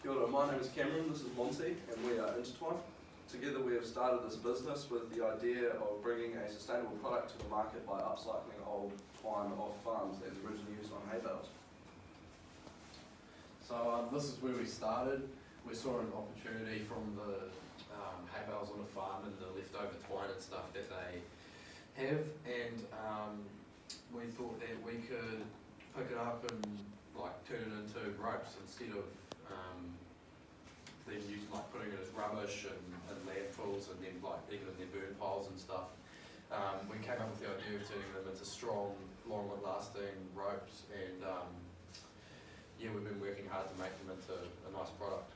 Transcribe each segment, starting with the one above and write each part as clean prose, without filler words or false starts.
Kia ora, my name is Cameron, this is Monty, and we are Intertwine. Together we have started this business with the idea of bringing a sustainable product to the market by upcycling old twine off farms that was originally used on hay bales. So this is where we started. We saw an opportunity from the hay bales on the farm and the leftover twine and stuff that they have, and we thought that we could pick it up and turn it into ropes instead of them using putting it as rubbish and landfills and then even in their burn piles and stuff. We came up with the idea of turning them into strong, long-lasting ropes, and yeah, we've been working hard to make them into a nice product.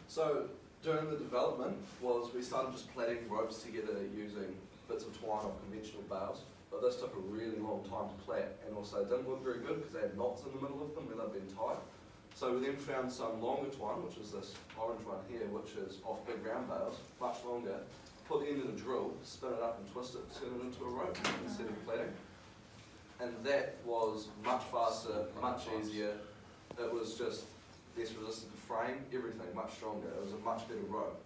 So during the development we started just plaiting ropes together using bits of twine off conventional bales, but this took a really long time to plait, and also it didn't look very good because they had knots in the middle of them where they'd been tied. So we then found some longer twine, which is this orange one here, which is off big round bales, much longer, put the end in a drill, spin it up and twist it, turn it into a rope instead of plaiting. And that was much faster, much easier. It was just less resistant to frame, everything much stronger. It was a much better rope.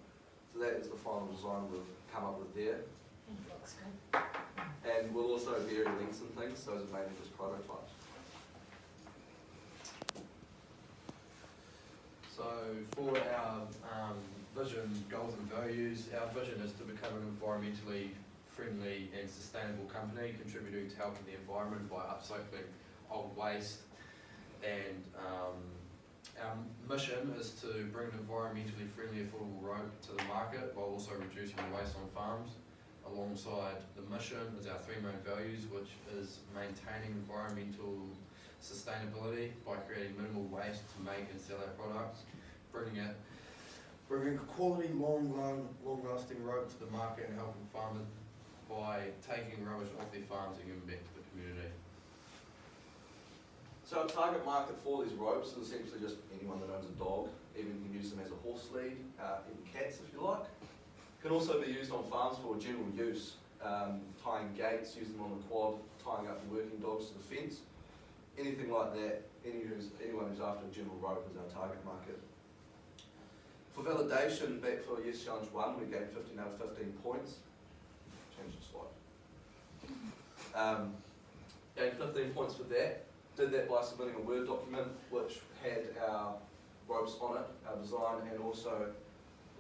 So that is the final design we've come up with there. It looks good. And we'll also vary lengths and things, so those are mainly just prototypes. So for our vision, goals and values, our vision is to become an environmentally friendly and sustainable company, contributing to helping the environment by upcycling old waste. And our mission is to bring an environmentally friendly, affordable rope to the market while also reducing waste on farms. Alongside the mission is our three main values, which is maintaining environmental sustainability by creating minimal waste to make and sell our products, bringing a quality, long-lasting rope to the market, and helping farmers by taking rubbish off their farms and giving back to the community. So our target market for these ropes is essentially just anyone that owns a dog. Even you can use them as a horse lead, even cats if you like. Can also be used on farms for general use, tying gates, use them on the quad, tying up the working dogs to the fence. Anything like that, anyone who's after a general rope is our target market. For validation, back for Yes Challenge 1, we gained 15 out of 15 points. Change the slide. Gained 15 points for that. Did that by submitting a Word document which had our ropes on it, our design, and also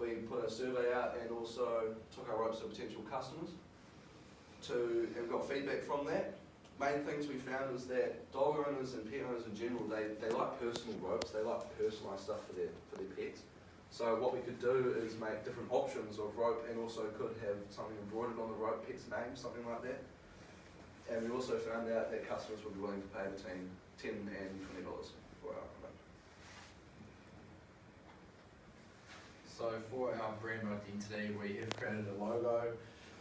we put a survey out and also took our ropes to potential customers. And we got feedback from that. Main things we found is that dog owners and pet owners in general, they like personal ropes, they like personalised stuff for their pets. So what we could do is make different options of rope, and also could have something embroidered on the rope, pet's name, something like that. And we also found out that customers would be willing to pay between $10 and $20 for our product. So for our brand identity, we have created a logo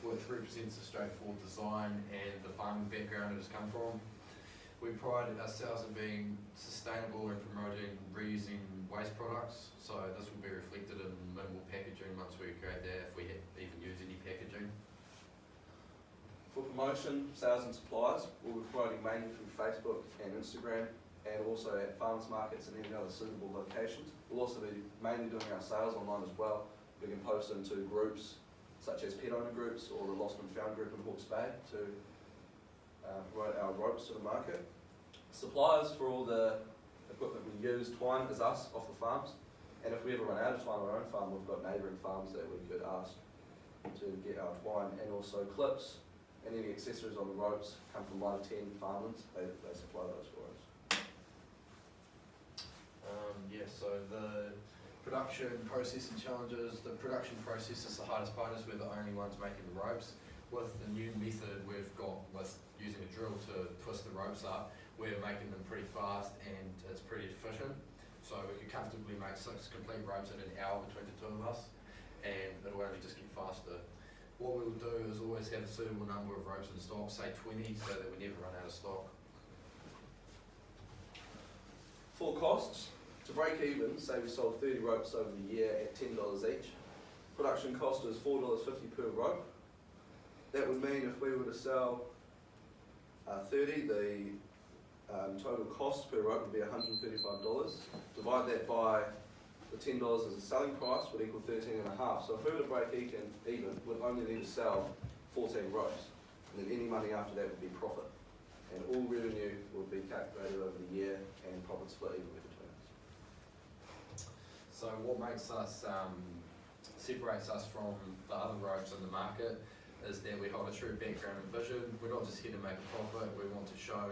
which represents a straightforward design and the farming background it has come from. We pride ourselves in being sustainable and promoting reusing waste products, so this will be reflected in minimal packaging once we create that, if we even use any packaging. For promotion, sales and supplies, we'll be promoting mainly through Facebook and Instagram, and also at farmers markets and any other suitable locations. We'll also be mainly doing our sales online as well. We can post into groups such as pet owner groups or the Lost and Found group in Hawke's Bay to promote our ropes to the market. Suppliers for all the equipment we use, twine is us off the farms, and if we ever run out of twine on our own farm, we've got neighbouring farms that we could ask to get our twine, and also clips and any accessories on the ropes come from 1 to 10 farmlands. They supply those for us. So the production process and challenges. The production process is the hardest part, as we're the only ones making the ropes. With the new method we've got with using a drill to twist the ropes up, we're making them pretty fast and it's pretty efficient. So we could comfortably make 6 complete ropes in an hour between the two of us, and it'll only just get faster. What we'll do is always have a suitable number of ropes in stock, say 20, so that we never run out of stock. For costs, to break even, say we sold 30 ropes over the year at $10 each. Production cost is $4.50 per rope. That would mean if we were to sell 30, the total cost per rope would be $135, divided divide that by the $10 as a selling price would equal 13.5. So if we were to break even, we'd only need to sell 14 ropes. And then any money after that would be profit. And all revenue would be calculated over the year and profit split evenly between us. So what makes us, separates us from the other ropes in the market is that we hold a true background and vision. We're not just here to make a profit, we want to show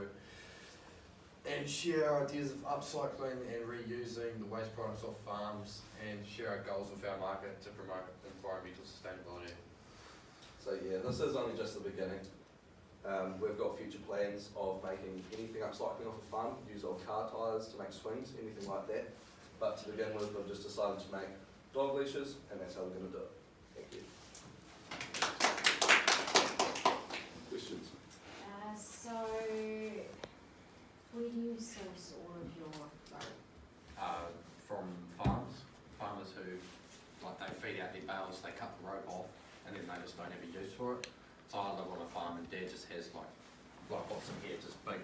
and share ideas of upcycling and reusing the waste products off farms and share our goals with our market to promote environmental sustainability. So yeah, this is only just the beginning. We've got future plans of making anything upcycling off a farm, use old car tyres to make swings, anything like that. But to begin with, we've just decided to make dog leashes, and that's how we're going to do it. Thank you. Questions? So, where do you source all of your rope? From farmers who, like, they feed out their bales, they cut the rope off, and then they just don't have a use for it. So I live on a farm and Dad just has like what's in here, just big,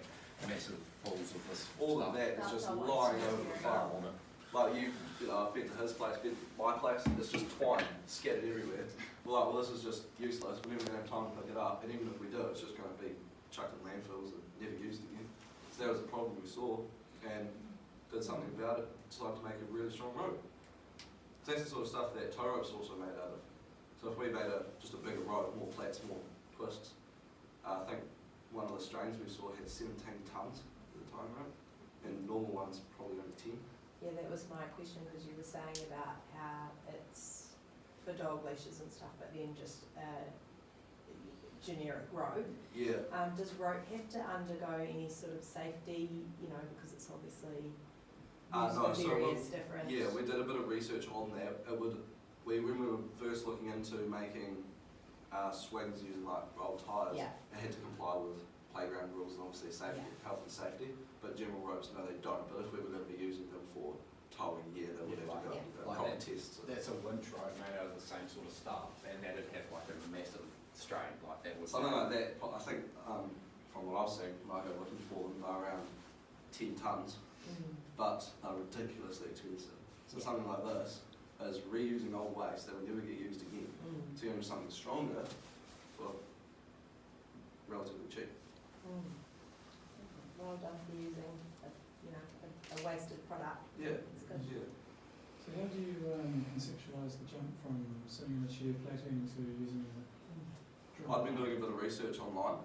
massive balls of this All stuff. of that is That's just all lying it's over the just farm. on it. Like you know, I've been to his place, been to my place, it's just twine scattered everywhere. We're like, well, this is just useless. We're never going to have time to pick it up, and even if we do, it's just going to be chucked in landfills and never used again. So that was a problem we saw, and did something about it. Decided to make a really strong rope. So that's the sort of stuff that tow ropes are also made out of. So if we made just a bigger rope, more plaits, more twists, I think one of the strains we saw had 17 tonnes of the towing rope, and normal ones probably only 10. Yeah, that was my question, because you were saying about how it's for dog leashes and stuff, but then just generic rope. Yeah. Does rope have to undergo any sort of safety, because it's obviously used No, for so various different... Yeah, we did a bit of research on that. When we were first looking into making swings using like old tyres, Yeah. it had to comply with playground rules and obviously safety, health and safety. But general ropes, no, they don't. But if we were going to be using them for towing, yeah, they would have to go through Like proper that- tests. That's a winch rope made out of the same sort of stuff, and that'd have like a massive strain, like that would. Something like that, I think, from what I've seen, when I go looking for them, they're around 10 tonnes, but they're ridiculously expensive. So Yeah. something like this is reusing old waste that will never get used again. So you're doing something stronger for relatively cheap. Well done for using a wasted product. Yeah. It's good. Yeah. So how do you conceptualise the jump from sitting in a chair plating to using a drill? I've been doing a bit of research online,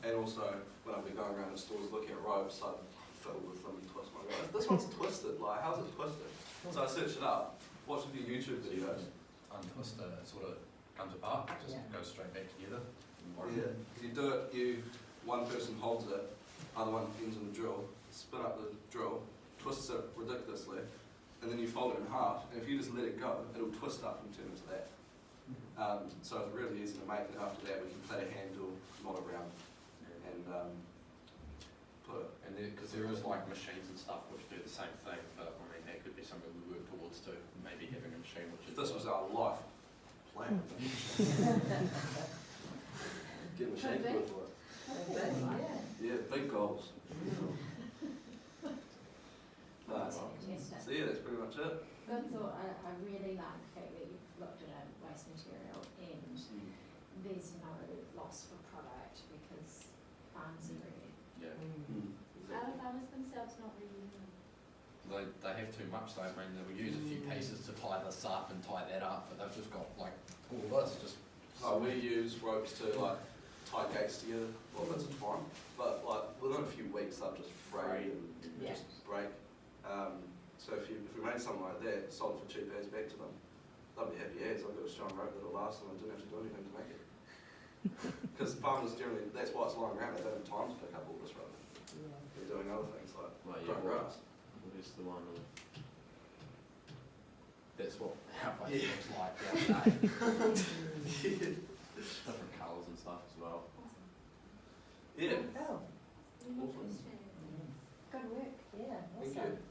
and also when I've been going around the stores looking at ropes, I'm filled with them and twist my rope. This one's twisted, like how's it twisted? So I searched it up, watched a few YouTube videos. Untwist it, it sort of comes apart, just Yeah. goes straight back together. Yeah, you do it, one person holds it, other one ends on the drill, spin up the drill, twists it ridiculously, and then you fold it in half, and if you just let it go, it'll twist up and turn into that. So it's really easy to make, and after that we can plait a handle, knot around, and put it. And because there is like machines and stuff which do the same thing, but I mean that could be something we work towards to maybe having a machine which is. This was our life plan. Get a machine to do it for it. Yeah, big goals. That's So fantastic. yeah, that's pretty much it. Good thought. I really like the fact that you've looked at a waste material and there's no loss for product because farms are ready. Yeah. Are the farmers themselves not reusing them? They have too much though, I mean, they will use a few pieces to tie this up and tie that up, but they've just got like all this, just. We use ropes to like tie gates together, well that's a twine, but like within a few weeks they'll just fray and Yeah. just break. So if we made something like that, sold it for cheap as back to them, they'll be happy as I've got a strong rope that'll last them, I didn't have to do anything to make it. Because farmers generally, that's why it's lying around, they don't have time to pick up all this rope. They're doing other things like growing grass. Where's the one? That's what our place Yeah. looks like the other day. Different colours and stuff as well. Awesome. Yeah. Oh, Any more Awesome. questions? Good work. yeah, Thank awesome. you.